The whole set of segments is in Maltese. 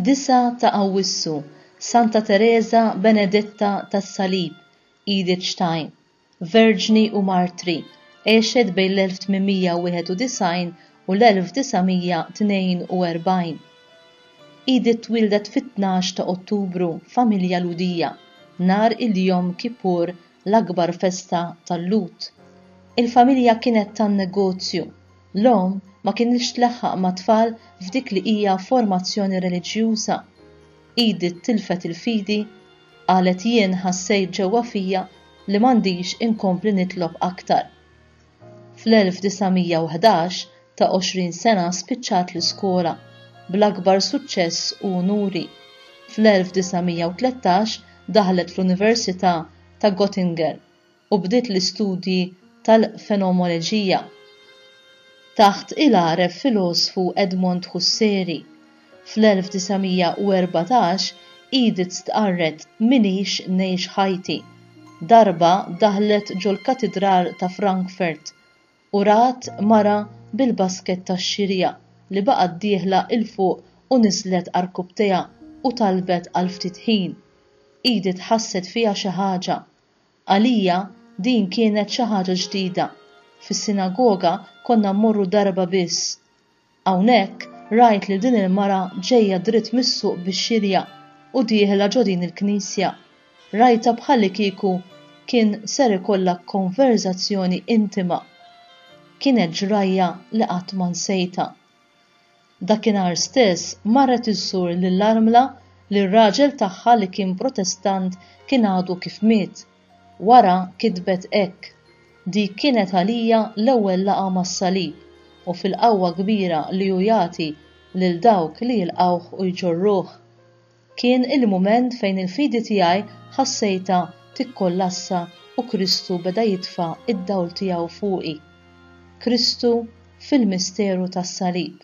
9 ta' Awwissu, Santa Tereża Benedetta tas-Salib, Edith Stein, Verġni u Martri, għexet bejn l-1891 u l-1942. Edith wildet fit-12 ta' Ottubru familja Ludija, nar il-Jom Kippur l-akbar festa tal-Lut. Il-familja kienet tan-negozju, l-om ma kienx tleħħaq ma' tfal f'dik li hija formazzjoni reliġjuża. Edith tilfet il-fidi, qalet jien ħassejt ġewwa fija li m'għandix inkompli nitlob aktar. Fl-1911 ta' 20 sena spiċċat l-iskola bl-akbar suċċess u unuri. Fl-1913 daħlet fl-Università ta' Göttingen u bdiet l-istudji tal-fenomenoloġija taħt il-għaref filosfu Edmund Husserli. Fl-1914 Edith stqarret minix ngħix ħajti. Darba daħlet ġol katedral ta' Frankfurt u rat mara bil-basket tax-xirja li baqgħet dieħla il fuq u niżlet għall-kubtejha u talbet għal ftit ħin. Edith ħasset fiha xi ħaġa. Għalija din kienet xi ħaġa ġdida. Fis-sinagoga konna mmorru darba biss. Hawnhekk rajt li din il-mara ġejja dritt mis-suq bix-xirja u dieħla ġo din il-knisja. Rajta bħalli kieku kien ser ikollha konverzazzjoni intima. Kienet ġrajja li qatt ma nsejta. Dakinhar stess marret iżżur lill-armla li r-raġel tagħha li kien Protestant kien għadu kif miet. Wara kitbet hekk: dik kienet għalija l-ewwel laqgħa mas-salib u fil-qawwa kbira li hu jagħti lil dawk li jilqgħuh u jġorruh. Kien il-mument fejn il-fidi tiegħi ħassejta tikkollassa u Kristu beda jitfa' id-dawl tiegħu fuqi. Kristu fil-misteru tas-salib.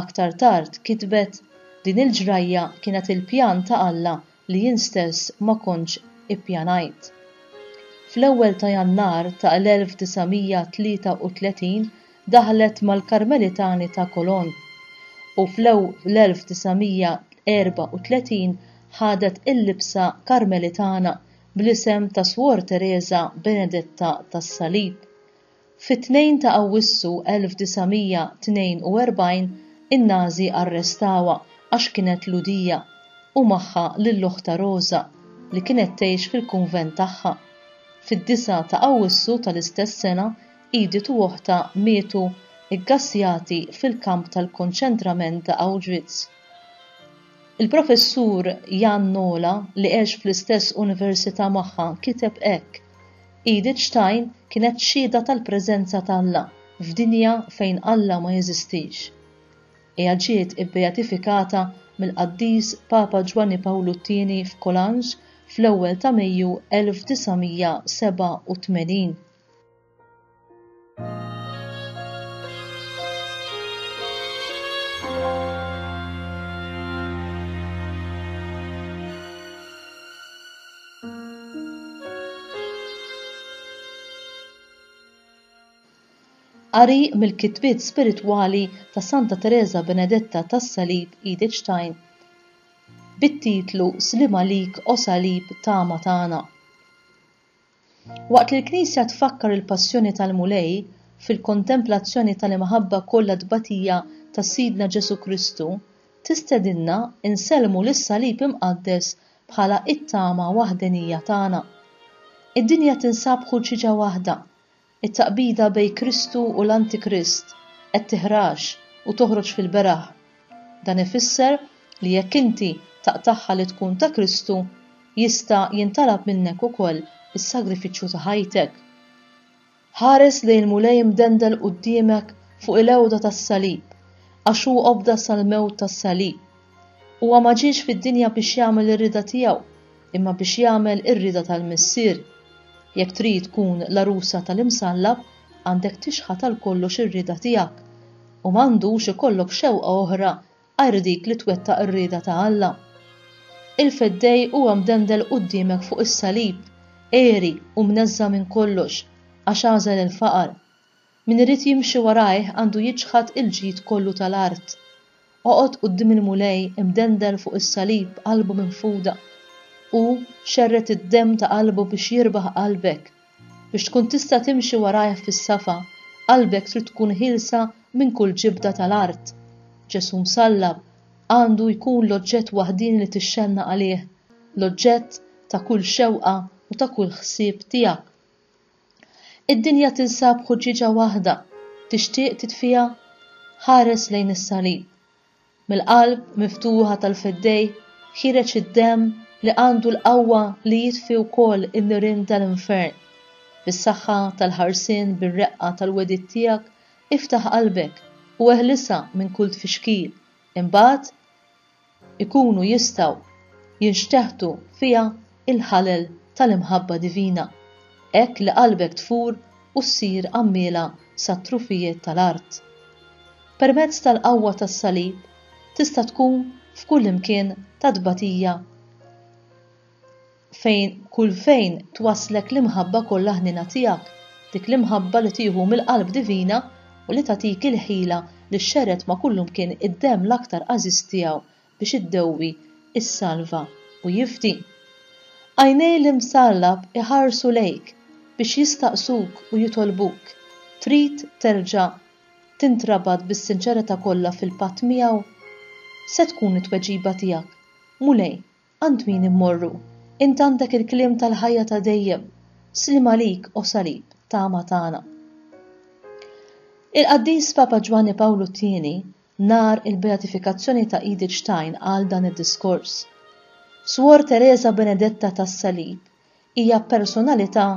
Aktar tard kitbet: din il-ġrajja kienet il-pjan ta' Alla li jien stess ma kontx ippjanajt. Fl-ewwel ta' Jannar ta' 1933 daħlet mal-Karmelitani ta' Kolon u fl-1934 ħadet il-libsa Karmelitana bl-isem ta' Suor Tereża Benedetta tas-Salib. Fit-2 ta' Awwissu 1942 in-Nażi arrestawha għax kienet Ludija u magħha lill-uħta Rosa li kienet tgħix fil-kunvent tagħha. Fid-9 ta' Awwissu tal-istess sena Edith u oħta mietu iggassjati fil-kamp tal-konċentrament ta' Awwissu. Il-professur Jan Nola li għex fl-istess università magħha kiteb hekk: Edith Stein kienet xhieda tal-preżenza ta' Alla f'dinja fejn Alla ma jeżistix. Hija ġiet ibbeatifikata mill-Qaddis Papa Ġwanni Pawlu II f'Colange fl-ewwel ta' Mejju 1987. Qari mill-kitbiet spiritwali ta' Santa Tereża Benedetta tas-Salib Edith Stein bit-titlu Slima lik o Salib tama tagħna. Waqt li l-Knisja tfakkar il-passjoni tal-mulej fil-kontemplazzjoni tal-imħabba kollha tbatija ta' Sidna Ġesu Kristu, tistedinna insellmu lis-salib imqaddes bħala it-tama waħdenija tagħna. Id-dinja tinsab ħulċiġa waħda, it-taqbida bejn Kristu u l-Antikrist qed tiħrax u toħroġ fil-beraħ. Dan ifisser li jekk inti taqtaħħa li tkun ta' Kristu, jista' jintalab minnek ukoll is-sagrifiċċju ta' ħajtek. Ħares lejn mulej mdendel quddiemek fuq il-ewda tas-salib, għax hu qobda sal-mewt tas-salib. Huwa ma ġiex fid-dinja biex jagħmel ir-rida tiegħu, imma biex jagħmel ir-rida tal-Missier. Jekk trid tkun l-arusa tal-imsallab, għandek tixħat għal kollox ir-rida tiegħek u m'għandux ikollok xewqa oħra għajr dik li twettaq ir-rieda ta' Alla. Il-feddej huwa mdendel quddiemek fuq is-salib, eri u mneżża minn kollox għax għażel il-faqar. Min irid jimxi warajh għandu jiġħad il-ġid kollu tal-art. oqgħod quddiem il-mulej imdendel fuq is-salib qalbu minfuda u xerret id-demm ta' qalbu biex jirbaħ qalbek. Biex tkun tista' timxi warajh fis-safa, qalbek trid tkun ħilsa minn kull ġibda tal-art. Ġesu msallab għandu jkun l-oġġett waħdin li tixxenna għalih, l-oġġett ta' kull xewqa u ta' kull ħsieb tiegħek. Id-dinja tinsab ħuġġiġa waħda, tixtieq titfiha, ħares lejn is-salib. Mill-qalb miftuħa tal-feddej ħireġ id-demm li għandu l-qawwa li jitfi wkoll in-nirien tal-infern. Bis-saħħa tal-ħarsien bir-reqqa tal-wedid tiegħek iftaħ qalbek u eħlisa minn kull tfixkil. Imbagħad ikunu jistgħu jinxteħtu fiha il-ħalel tal-imħabba divina. Hekk li qalbek tfur u ssir għammiela sat-trufijiet tal-art. Permezz tal-qawwa tas-salib tista' tkun f'kull imkien ta' tbatija fejn twaslek l-imħabba kollha ħnina tiegħek, dik l-imħabba li tieħu mill-qalb divina u li tagħtik il-ħila li xxerret ma' kullum kien id-demm l-aktar għażiż tiegħu biex iddewwi is-salva u jifdi. Għajnej l-imsallab iħarsu lejk biex jistaqsuk u jitolbuk. Trid terġa' tintrabad bis-sinċerità kollha fil-patt miegħu? Se tkun it-tweġiba tiegħek. Mulej, għand min immorru? Int għandek il-kliem tal-ħajja ta' dejjem, slim għalik o salib ta' tagħna. Il-Qaddis Papa Ġwanni Pawlu II nar il-beatifikazzjoni ta' Edith Stein għal dan id-diskors. Suor Tereża Benedetta tas-Salib hija personalità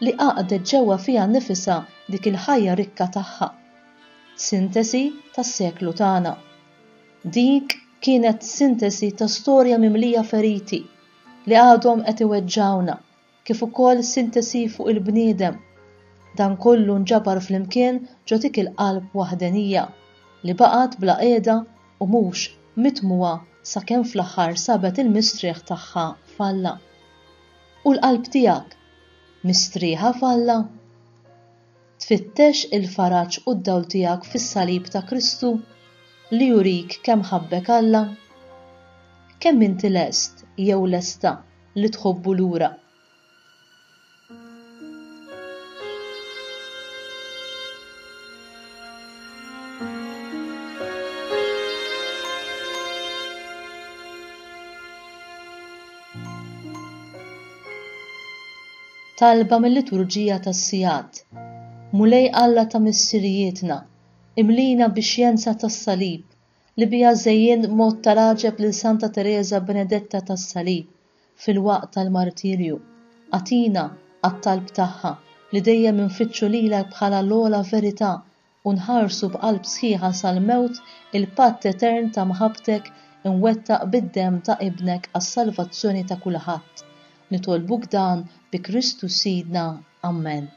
li għaqdet ġewwa fiha nnifisha dik il-ħajja rikka tagħha. Sintesi tas-seklu tagħna. Dik kienet sintesi ta' storja mimlija feriti li għadhom qed iweġġawna, kif ukoll sintesi fuq il-bniedem. Dan kollu nġabar flimkien ġo dik il-qalb waħdenija li baqgħet bla qiegħda u mhux mitmuha sakemm fl-aħħar sabet il-mistrieħ tagħha falla. U l-qalb tiegħek mistrieħa falla? Tfittex il-faraġġ u d-dawl tiegħek fis-salib ta' Kristu li jurik kemm ħabbek Alla? Kemm inti lest jew lesta li tħobbu lura? Talba mill-Liturġija tas-Sigħat. Mulej Alla ta' missirijietna, imlina bix-xjenza tas-salib li biha żejjin mod tal-aġeb lil Santa Tereża Benedetta tas-Salib fil-waqt tal-martirju. Għatina għat-talb tagħha li dejjem infittxu lilek bħala l-ogħla verità u nħarsu b'qalb sħiħa sal-mewt il-patt etern ta' mħabbtek inwettaq bid-demm ta' ibnek għas-salvazzjoni ta' kulħadd. Nitolbuk dan bi Kristu Sidna. Amen.